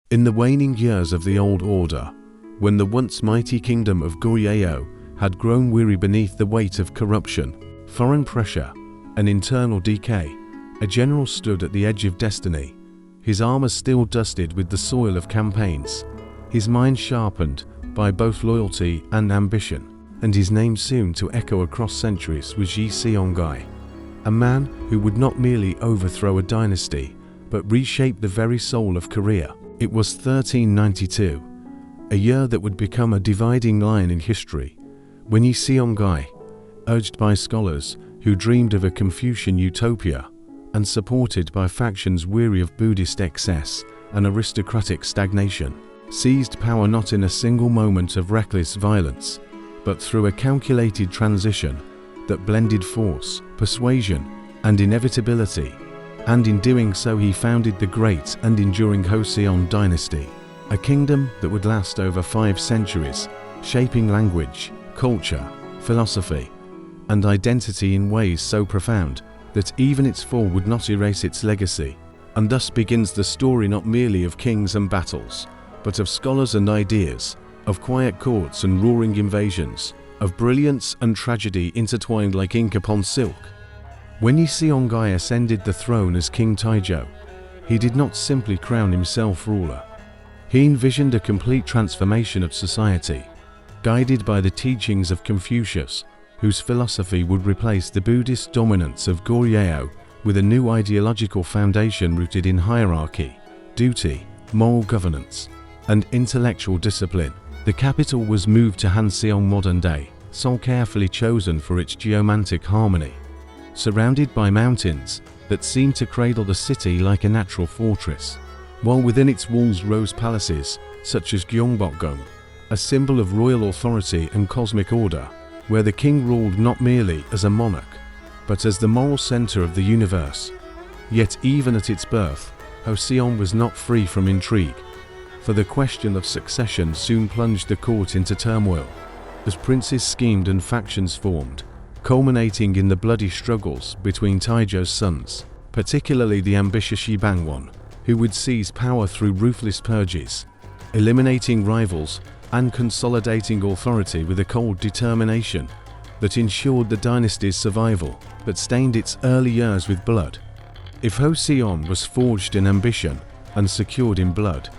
In the waning years of the old order, when the once mighty kingdom of Goryeo had grown weary beneath the weight of corruption, foreign pressure, and internal decay, a general stood at the edge of destiny, his armor still dusted with the soil of campaigns, his mind sharpened by both loyalty and ambition, and his name soon to echo across centuries was Joseon, a man who would not merely overthrow a dynasty, but reshape the very soul of Korea. It was 1392, a year that would become a dividing line in history, when Joseon, urged by scholars who dreamed of a Confucian utopia, and supported by factions weary of Buddhist excess and aristocratic stagnation, seized power not in a single moment of reckless violence, but through a calculated transition that blended force, persuasion, and inevitability, and in doing so he founded the great and enduring Joseon Dynasty, a kingdom that would last over 5 centuries, shaping language, culture, philosophy, and identity in ways so profound that even its fall would not erase its legacy. And thus begins the story not merely of kings and battles, but of scholars and ideas, of quiet courts and roaring invasions, of brilliance and tragedy intertwined like ink upon silk. When Joseon ascended the throne as King Taejo, he did not simply crown himself ruler. He envisioned a complete transformation of society, guided by the teachings of Confucius, whose philosophy would replace the Buddhist dominance of Goryeo with a new ideological foundation rooted in hierarchy, duty, moral governance, and intellectual discipline. The capital was moved to Hanseong modern day, Seoul carefully chosen for its geomantic harmony, surrounded by mountains that seemed to cradle the city like a natural fortress, while within its walls rose palaces such as Gyeongbokgung, a symbol of royal authority and cosmic order, where the king ruled not merely as a monarch, but as the moral center of the universe. Yet even at its birth, Joseon was not free from intrigue, for the question of succession soon plunged the court into turmoil, as princes schemed and factions formed, culminating in the bloody struggles between Taejo's sons, particularly the ambitious Shibangwon, who would seize power through ruthless purges, eliminating rivals and consolidating authority with a cold determination that ensured the dynasty's survival, but stained its early years with blood. If Joseon was forged in ambition and secured in blood,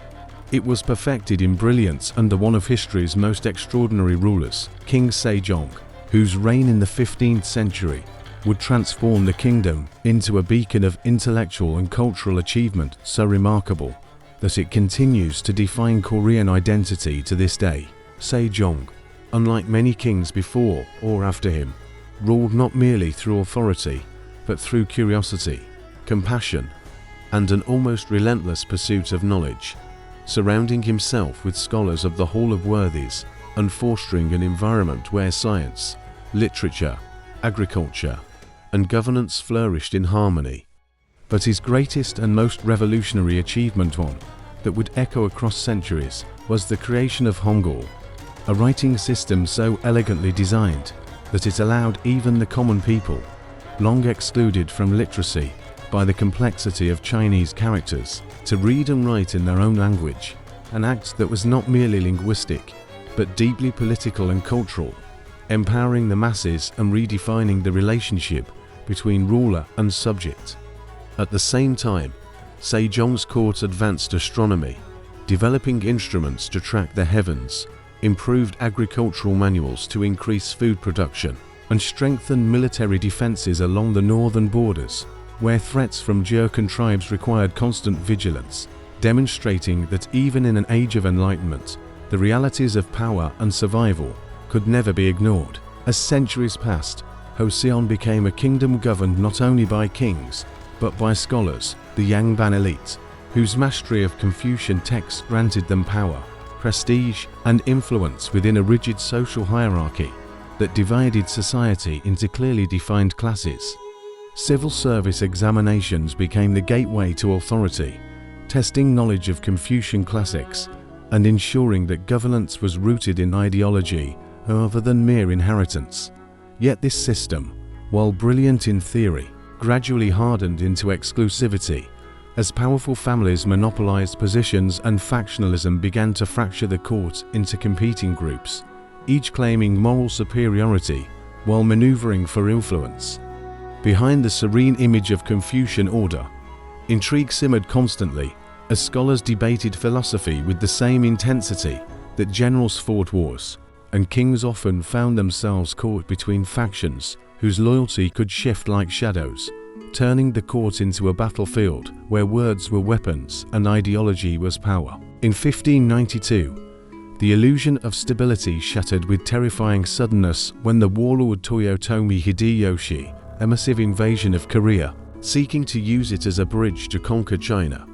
it was perfected in brilliance under one of history's most extraordinary rulers, King Sejong, whose reign in the 15th century would transform the kingdom into a beacon of intellectual and cultural achievement so remarkable that it continues to define Korean identity to this day. Sejong, unlike many kings before or after him, ruled not merely through authority, but through curiosity, compassion, and an almost relentless pursuit of knowledge, surrounding himself with scholars of the Hall of Worthies and fostering an environment where science, literature, agriculture, and governance flourished in harmony. But his greatest and most revolutionary achievement, one that would echo across centuries, was the creation of Hangul, a writing system so elegantly designed that it allowed even the common people, long excluded from literacy by the complexity of Chinese characters, to read and write in their own language, an act that was not merely linguistic, but deeply political and cultural, empowering the masses and redefining the relationship between ruler and subject. At the same time, Sejong's court advanced astronomy, developing instruments to track the heavens, improved agricultural manuals to increase food production, and strengthened military defenses along the northern borders, where threats from Jurchen tribes required constant vigilance, demonstrating that even in an age of enlightenment, the realities of power and survival could never be ignored. As centuries passed, Joseon became a kingdom governed not only by kings, but by scholars, the Yangban elite, whose mastery of Confucian texts granted them power, prestige, and influence within a rigid social hierarchy that divided society into clearly defined classes. Civil service examinations became the gateway to authority, testing knowledge of Confucian classics and ensuring that governance was rooted in ideology rather than mere inheritance. Yet this system, while brilliant in theory, gradually hardened into exclusivity as powerful families monopolized positions and factionalism began to fracture the court into competing groups, each claiming moral superiority while maneuvering for influence. Behind the serene image of Confucian order, intrigue simmered constantly as scholars debated philosophy with the same intensity that generals fought wars, and kings often found themselves caught between factions whose loyalty could shift like shadows, turning the court into a battlefield where words were weapons and ideology was power. In 1592, the illusion of stability shattered with terrifying suddenness when the warlord Toyotomi Hideyoshi, a massive invasion of Korea, seeking to use it as a bridge to conquer China,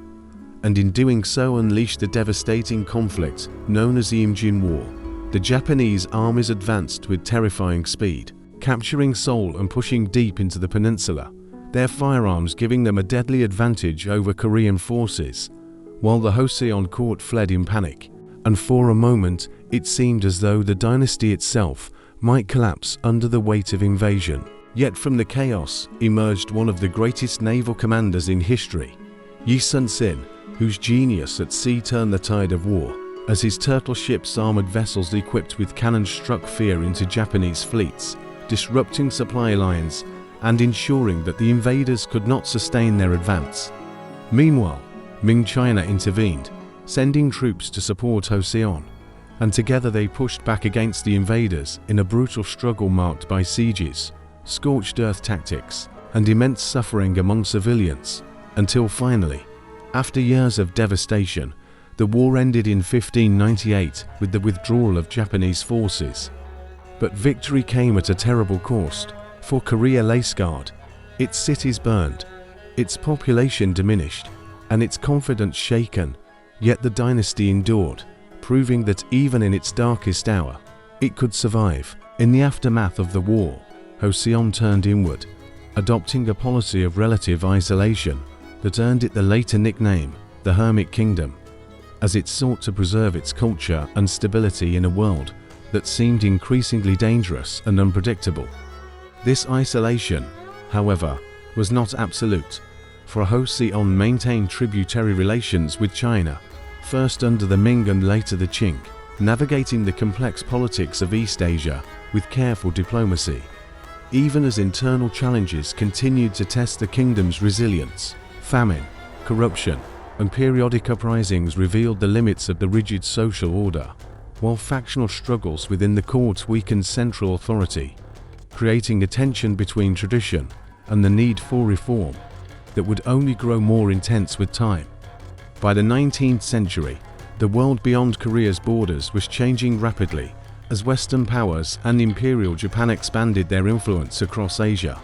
and in doing so unleashed the devastating conflict known as the Imjin War. The Japanese armies advanced with terrifying speed, capturing Seoul and pushing deep into the peninsula, their firearms giving them a deadly advantage over Korean forces, while the Joseon court fled in panic, and for a moment it seemed as though the dynasty itself might collapse under the weight of invasion. Yet from the chaos emerged one of the greatest naval commanders in history, Yi Sun-sin, whose genius at sea turned the tide of war, as his turtle ships armored vessels equipped with cannons struck fear into Japanese fleets, disrupting supply lines and ensuring that the invaders could not sustain their advance. Meanwhile, Ming China intervened, sending troops to support Joseon, and together they pushed back against the invaders in a brutal struggle marked by sieges, scorched earth tactics, and immense suffering among civilians, until finally, after years of devastation, the war ended in 1598 with the withdrawal of Japanese forces. But victory came at a terrible cost, for Korea lay scarred, its cities burned, its population diminished, and its confidence shaken, yet the dynasty endured, proving that even in its darkest hour, it could survive. In the aftermath of the war, Joseon turned inward, adopting a policy of relative isolation that earned it the later nickname, the Hermit Kingdom, as it sought to preserve its culture and stability in a world that seemed increasingly dangerous and unpredictable. This isolation, however, was not absolute, for Joseon maintained tributary relations with China, first under the Ming and later the Qing, navigating the complex politics of East Asia with careful diplomacy, even as internal challenges continued to test the kingdom's resilience. Famine, corruption, and periodic uprisings revealed the limits of the rigid social order, while factional struggles within the court weakened central authority, creating a tension between tradition and the need for reform that would only grow more intense with time. By the 19th century, the world beyond Korea's borders was changing rapidly as Western powers and Imperial Japan expanded their influence across Asia,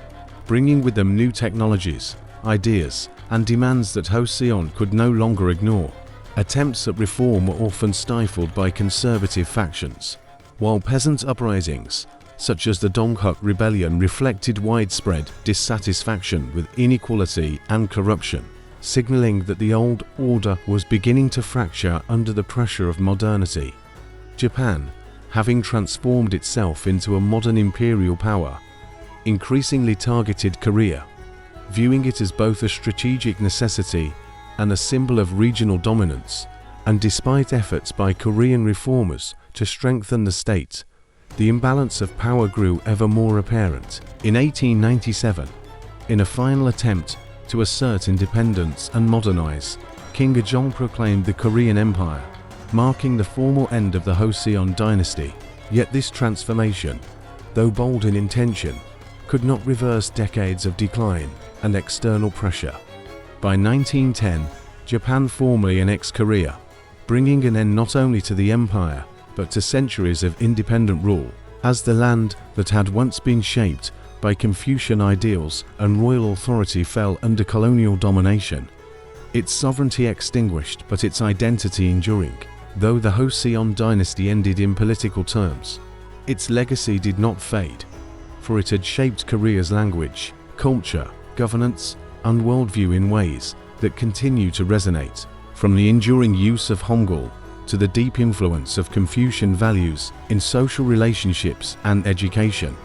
bringing with them new technologies, ideas, and demands that Joseon could no longer ignore. Attempts at reform were often stifled by conservative factions, while peasant uprisings, such as the Donghuk Rebellion, reflected widespread dissatisfaction with inequality and corruption, signaling that the old order was beginning to fracture under the pressure of modernity. Japan, having transformed itself into a modern imperial power, increasingly targeted Korea, viewing it as both a strategic necessity and a symbol of regional dominance. And despite efforts by Korean reformers to strengthen the state, the imbalance of power grew ever more apparent. In 1897, in a final attempt to assert independence and modernize, King Sejong proclaimed the Korean Empire, marking the formal end of the Joseon Dynasty. Yet this transformation, though bold in intention, could not reverse decades of decline and external pressure. By 1910, Japan formally annexed Korea, bringing an end not only to the empire, but to centuries of independent rule. As the land that had once been shaped by Confucian ideals and royal authority fell under colonial domination, its sovereignty extinguished but its identity enduring. Though the Joseon dynasty ended in political terms, its legacy did not fade, for it had shaped Korea's language, culture, governance, and worldview in ways that continue to resonate, from the enduring use of Hangul to the deep influence of Confucian values in social relationships and education.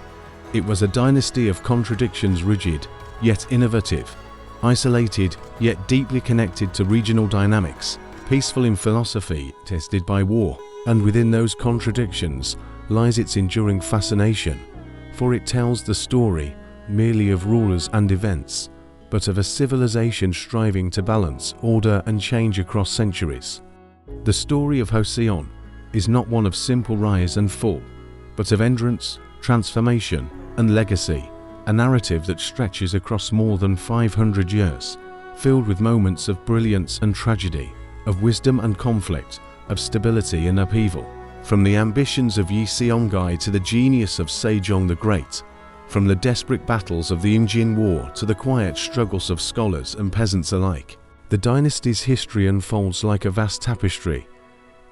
It was a dynasty of contradictions, rigid, yet innovative, isolated yet deeply connected to regional dynamics, peaceful in philosophy, tested by war. And within those contradictions lies its enduring fascination, for it tells the story merely of rulers and events, but of a civilization striving to balance order and change across centuries. The story of Joseon is not one of simple rise and fall, but of endurance, transformation, and legacy, a narrative that stretches across more than 500 years, filled with moments of brilliance and tragedy, of wisdom and conflict, of stability and upheaval. From the ambitions of Yi Seongai to the genius of Sejong the Great, from the desperate battles of the Imjin War to the quiet struggles of scholars and peasants alike, the dynasty's history unfolds like a vast tapestry,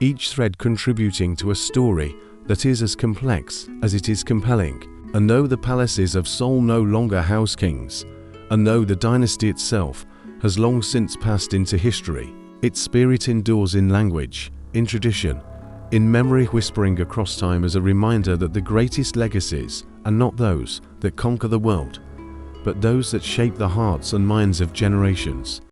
each thread contributing to a story that is as complex as it is compelling. And though the palaces of Seoul no longer house kings, and though the dynasty itself has long since passed into history, its spirit endures in language, in tradition, in memory, whispering across time as a reminder that the greatest legacies are not those that conquer the world, but those that shape the hearts and minds of generations.